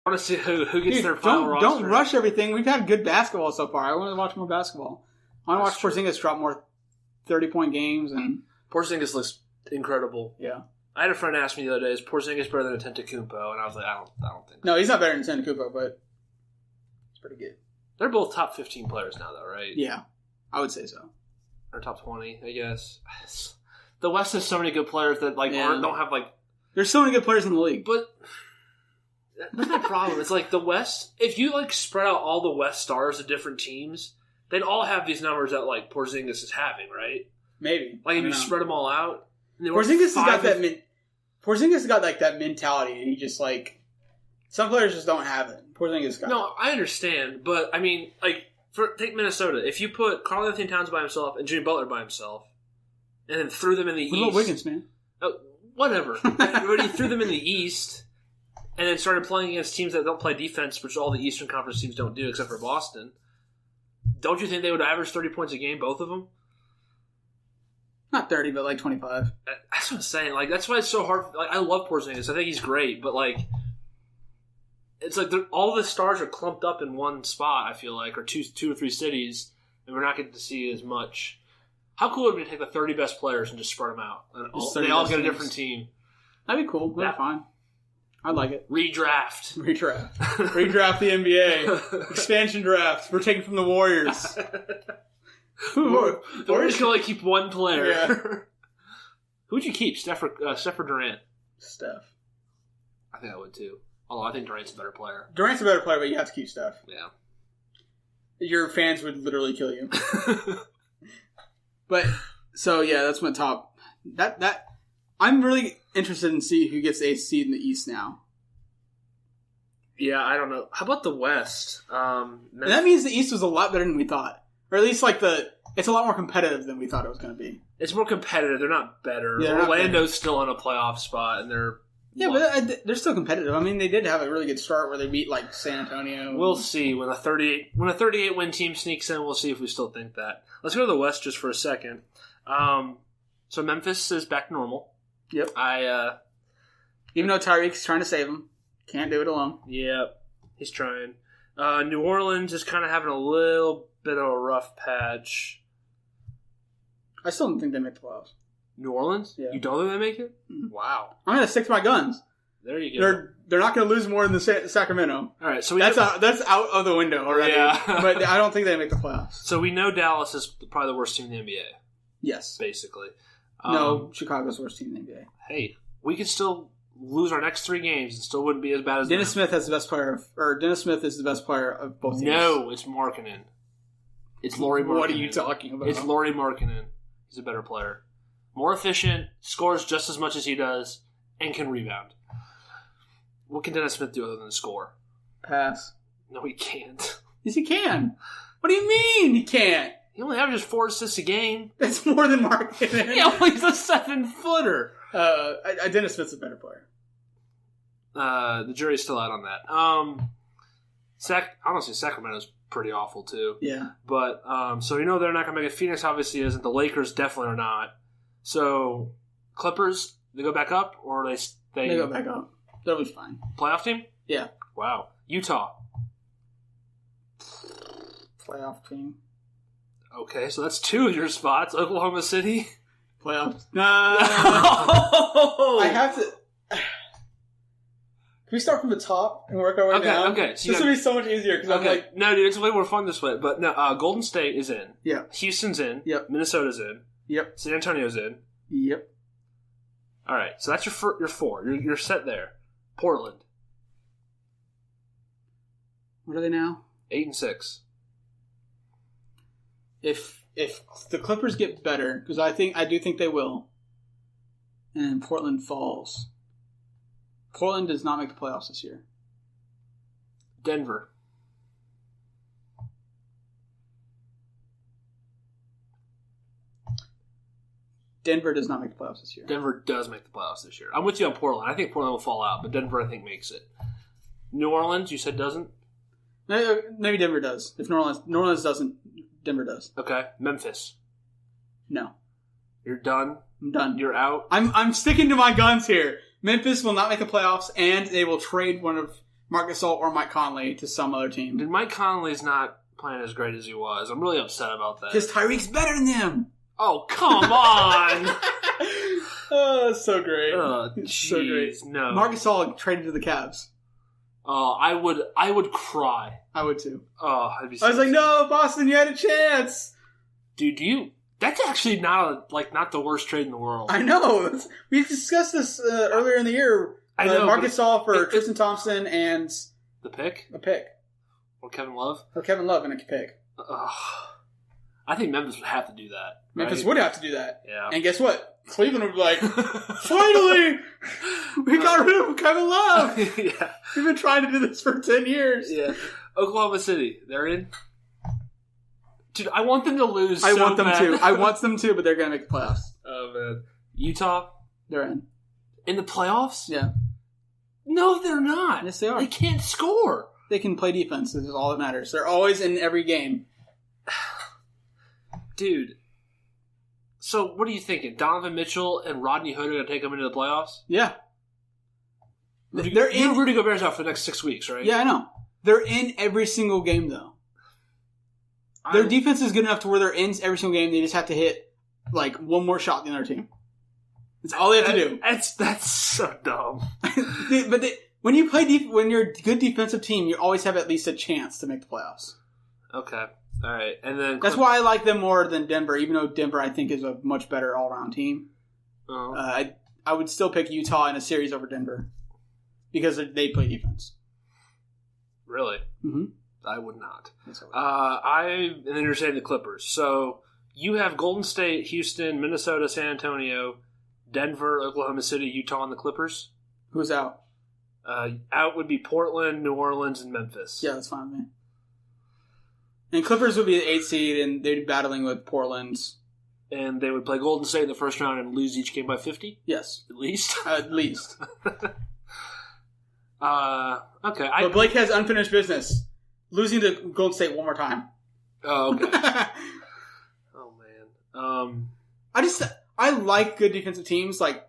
I want to see who gets their final roster. Don't rush everything. We've had good basketball so far. I want to watch more basketball. I want to watch Porzingis drop more 30-point games. And Porzingis looks incredible. Yeah. I had a friend ask me the other day, is Porzingis better than Antetokounmpo? And I was like, I don't think so. No, he's not better than Antetokounmpo, but he's pretty good. They're both top 15 players now, though, right? Yeah, I would say so. Or top 20, I guess. The West has so many good players that don't have like. There's so many good players in the league, but that's my problem. It's like the West. If you like spread out all the West stars of different teams, they'd all have these numbers that like Porzingis is having, right? Maybe. Like if you spread them all out. Porzingis has got that. Porzingis has got like that mentality, and he just like some players just don't have it. Porzingis got. No, I understand, but I mean, like take Minnesota. If you put Karl-Anthony Towns by himself and Jimmy Butler by himself, and then threw them in the East. What about Wiggins, man? Whatever. Everybody threw them in the East, and then started playing against teams that don't play defense, which all the Eastern Conference teams don't do, except for Boston. Don't you think they would average 30 points a game, both of them? Not 30, but like 25. That's what I'm saying. Like that's why it's so hard. Like I love Porzingis. I think he's great, but like it's like all the stars are clumped up in one spot. I feel like, or two or three cities, and we're not getting to see as much. How cool would it be to take the 30 best players and just spread them out? And they all get a different team. That'd be cool. That'd be fine. I'd like it. Redraft the NBA. Expansion draft. We're taking from the Warriors. The Warriors can only keep one player. Yeah. Who'd you keep? Steph or Durant? Steph. I think I would too. Although I think Durant's a better player. Durant's a better player, but you have to keep Steph. Yeah. Your fans would literally kill you. But so yeah, that's my top. That I'm really interested in see who gets the 8th seed in the East now. Yeah, I don't know. How about the West? And that means the East was a lot better than we thought, or at least like it's a lot more competitive than we thought it was going to be. It's more competitive. They're not better. Yeah, Orlando's still in a playoff spot, and they're but they're still competitive. I mean, they did have a really good start where they beat like San Antonio. We'll see when a 38 win team sneaks in. We'll see if we still think that. Let's go to the West just for a second. So Memphis is back to normal. Yep. Even though Tyreek's trying to save him, can't do it alone. Yep, he's trying. New Orleans is kind of having a little bit of a rough patch. I still don't think they make the playoffs. New Orleans? Yeah. You don't think they make it? Mm-hmm. Wow. I'm going to stick to my guns. There you go. They're not going to lose more than the Sacramento. All right, so that's out of the window already. Yeah. But I don't think they make the playoffs. So we know Dallas is probably the worst team in the NBA. Yes. Basically. No, Chicago's the worst team in the NBA. Hey, we could still lose our next 3 games and still wouldn't be as bad as Dennis Smith is the best player of both teams. No, it's Markkanen. It's Lauri Markkanen. What are you talking about? It's Lauri Markkanen. He's a better player. More efficient, scores just as much as he does, and can rebound. What can Dennis Smith do other than score? Pass. No, he can't. Yes, he can. What do you mean he can't? He only averages 4 assists a game. That's more than Markkanen. Yeah, well, he's a 7-footer. Dennis Smith's a better player. The jury's still out on that. Honestly, Sacramento's pretty awful too. Yeah. But so you know they're not going to make it. Phoenix obviously isn't. The Lakers definitely are not. So Clippers, they go back up, or they go back up. That'll be fine. Playoff team? Yeah. Wow. Utah. Playoff team. Okay, so that's 2 of your spots. Oklahoma City. Playoffs. No. I have to. Can we start from the top and work our way down? Okay. So this would be so much easier because I'm like, no, dude, it's way more fun this way. But no, Golden State is in. Yeah. Houston's in. Yep. Minnesota's in. Yep. San Antonio's in. Yep. All right, so that's your 4. You're set there. Portland. What are they now? 8-6. If the Clippers get better, because I do think they will, and Portland falls. Portland does not make the playoffs this year. Denver. Denver does not make the playoffs this year. Denver does make the playoffs this year. I'm with you on Portland. I think Portland will fall out, but Denver, I think, makes it. New Orleans, you said doesn't? Maybe Denver does. If New Orleans doesn't, Denver does. Okay. Memphis. No. You're done? I'm done. You're out? I'm sticking to my guns here. Memphis will not make the playoffs, and they will trade one of Marc Gasol or Mike Conley to some other team. Dude, Mike Conley's not playing as great as he was. I'm really upset about that. Because Tyreek's better than them. Oh, come on! Oh, it's so great. It's so great. No. Marc Gasol traded to the Cavs. Oh, I would cry. I would too. Oh, I'd be so I was like, no, Boston, you had a chance. Dude, that's actually not the worst trade in the world. I know. We discussed this earlier in the year. I know. Marc Gasol for Tristan Thompson and the pick? A pick. Or Kevin Love? Or Kevin Love and a pick. I think Memphis would have to do that. Memphis would have to do that. Yeah. And guess what? Cleveland would be like, finally! We got rid of Kevin Love! Yeah. We've been trying to do this for 10 years. Yeah. Oklahoma City, they're in. Dude, I want them to lose. I so want them bad. to. I want them to, but they're going to make the playoffs. Oh, man. Utah? They're in. In the playoffs? Yeah. No, they're not. Yes, they are. They can't score. They can play defense. This is all that matters. They're always in every game. Dude. So, what are you thinking? Donovan Mitchell and Rodney Hood are going to take them into the playoffs? Yeah. You're Rudy Gobert's out for the next 6 weeks, right? Yeah, I know. They're in every single game, though. Their defense is good enough to where they're in every single game. They just have to hit, like, one more shot than the other team. That's all they have to do. That's so dumb. When you're a good defensive team, you always have at least a chance to make the playoffs. Okay. All right. And then that's why I like them more than Denver, even though Denver, I think, is a much better all-around team. Uh-huh. I would still pick Utah in a series over Denver because they play defense. Really? Mm-hmm. I would not. And then you're saying the Clippers. So you have Golden State, Houston, Minnesota, San Antonio, Denver, Oklahoma City, Utah, and the Clippers. Who's out? Out would be Portland, New Orleans, and Memphis. Yeah, that's fine with me. And Clippers would be the 8th seed, and they'd be battling with Portland. And they would play Golden State in the first round and lose each game by 50? Yes. At least? At least. Okay. But Blake has unfinished business. Losing to Golden State one more time. Oh, okay. Oh, man. I like good defensive teams. Like,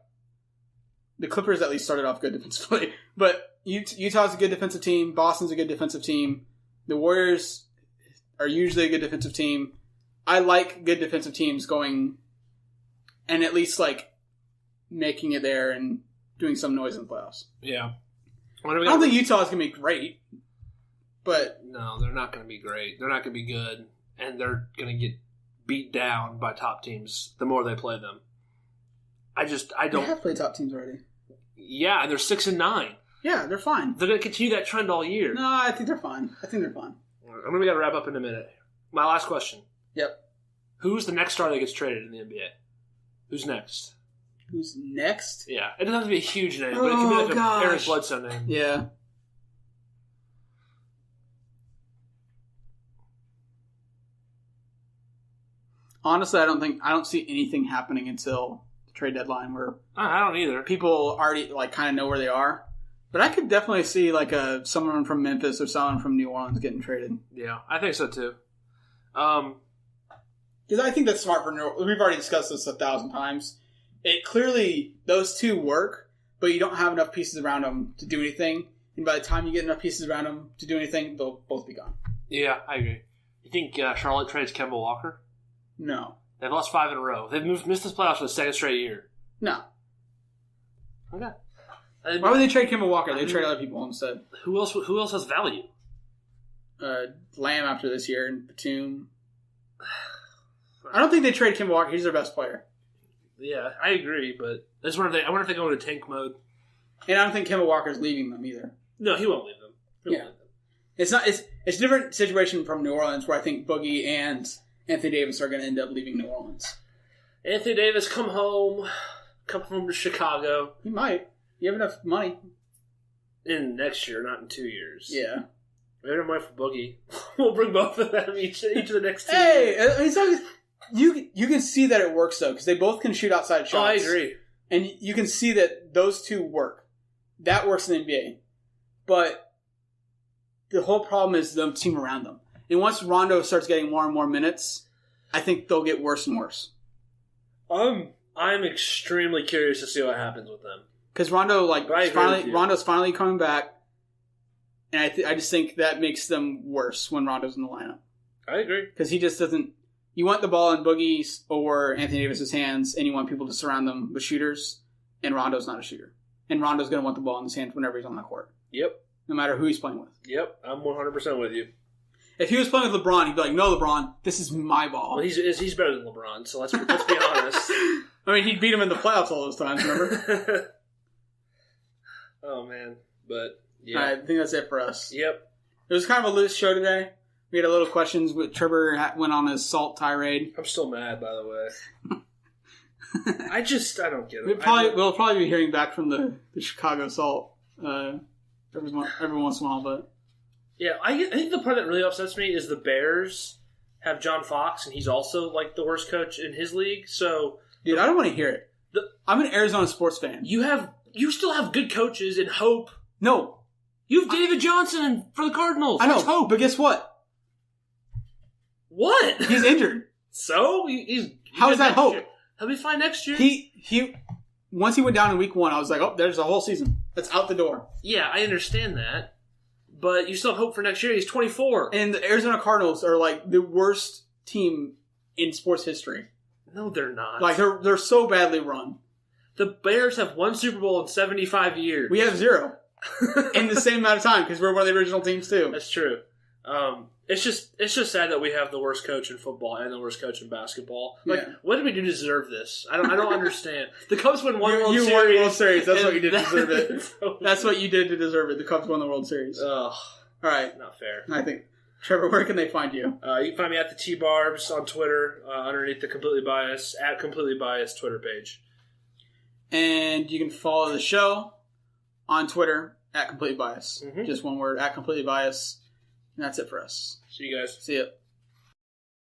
the Clippers at least started off good defensively. But Utah's a good defensive team. Boston's a good defensive team. The Warriors are usually a good defensive team. I like good defensive teams going and at least, like, making it there and doing some noise in the playoffs. Yeah. I don't think Utah is going to be great. But no, they're not going to be great. They're not going to be good. And they're going to get beat down by top teams the more they play them. I don't... They have played top teams already. Yeah, and they're 6-9. Yeah, they're fine. They're going to continue that trend all year. No, I think they're fine. We got to wrap up in a minute. My last question. Yep. Who's the next star that gets traded in the NBA? Who's next? Who's next? Yeah. It doesn't have to be a huge name, but it can be like an Eric Bledsoe name. Yeah. Honestly, I don't see anything happening until the trade deadline where I don't either. People already like kind of know where they are. But I could definitely see like someone from Memphis or someone from New Orleans getting traded. Yeah, I think so too. Because I think that's smart for New Orleans. We've already discussed this 1,000 times. It clearly, those two work, but you don't have enough pieces around them to do anything. And by the time you get enough pieces around them to do anything, they'll both be gone. Yeah, I agree. You think Charlotte trades Kemba Walker? No. They've lost 5 in a row. They've missed this playoffs for the second straight year. No. Okay. Why would they trade Kemba Walker? They trade other people instead. Who else has value? Lamb after this year and Batum. I don't think they trade Kemba Walker. He's their best player. Yeah, I agree, but I wonder if they go into tank mode. And I don't think Kemba Walker's leaving them either. No, he won't leave them. Leave them. It's not. It's a different situation from New Orleans, where I think Boogie and Anthony Davis are going to end up leaving New Orleans. Anthony Davis, come home to Chicago. He might. You have enough money. In next year, not in 2 years. Yeah. Maybe I'm right for Boogie. We'll bring both of them each of the next 2 Hey, years. you can see that it works though, because they both can shoot outside shots. Oh, I agree. And you can see that those two work. That works in the NBA. But the whole problem is the team around them. And once Rondo starts getting more and more minutes, I think they'll get worse and worse. I'm extremely curious to see what happens with them. Because Rondo's finally coming back. And I just think that makes them worse when Rondo's in the lineup. I agree. Because he just doesn't... You want the ball in Boogie's or Anthony Davis's hands, and you want people to surround them with shooters, and Rondo's not a shooter. And Rondo's going to want the ball in his hands whenever he's on that court. Yep. No matter who he's playing with. Yep, I'm 100% with you. If he was playing with LeBron, he'd be like, no, LeBron, this is my ball. Well, he's better than LeBron, so let's be honest. I mean, he beat him in the playoffs all those times, remember? Oh, man. But, yeah. All right, I think that's it for us. Yep. It was kind of a loose show today. We had a little questions. Trevor went on his salt tirade. I'm still mad, by the way. I don't get it. We'll probably be hearing back from the Chicago Salt every once in a while, but... Yeah, I think the part that really upsets me is the Bears have John Fox, and he's also, like, the worst coach in his league, so... Dude, I don't want to hear it. I'm an Arizona sports fan. You still have good coaches and hope. No. You have David Johnson for the Cardinals. I know, That's hope. but guess what? What? He's injured. So? How is that hope? Year. He'll be fine next year. He once he went down in week 1, I was like, oh, there's a whole season. That's out the door. Yeah, I understand that. But you still have hope for next year. He's 24. And the Arizona Cardinals are like the worst team in sports history. No, they're not. Like, they're so badly run. The Bears have won Super Bowl in 75 years. We have 0. In the same amount of time, because we're one of the original teams, too. That's true. It's just sad that we have the worst coach in football and the worst coach in basketball. Like, what did we do to deserve this? I don't understand. The Cubs win one World Series. You won the World Series. That's what you did to deserve it. That's what you did to deserve it. The Cubs won the World Series. Ugh. All right. Not fair. I think. Trevor, where can they find you? You can find me at the T-Barbs on Twitter, underneath the Completely Biased, at Completely Biased Twitter page. And you can follow the show on Twitter, at Completely Biased. Mm-hmm. Just one word, at Completely Biased. And that's it for us. See you guys. See ya.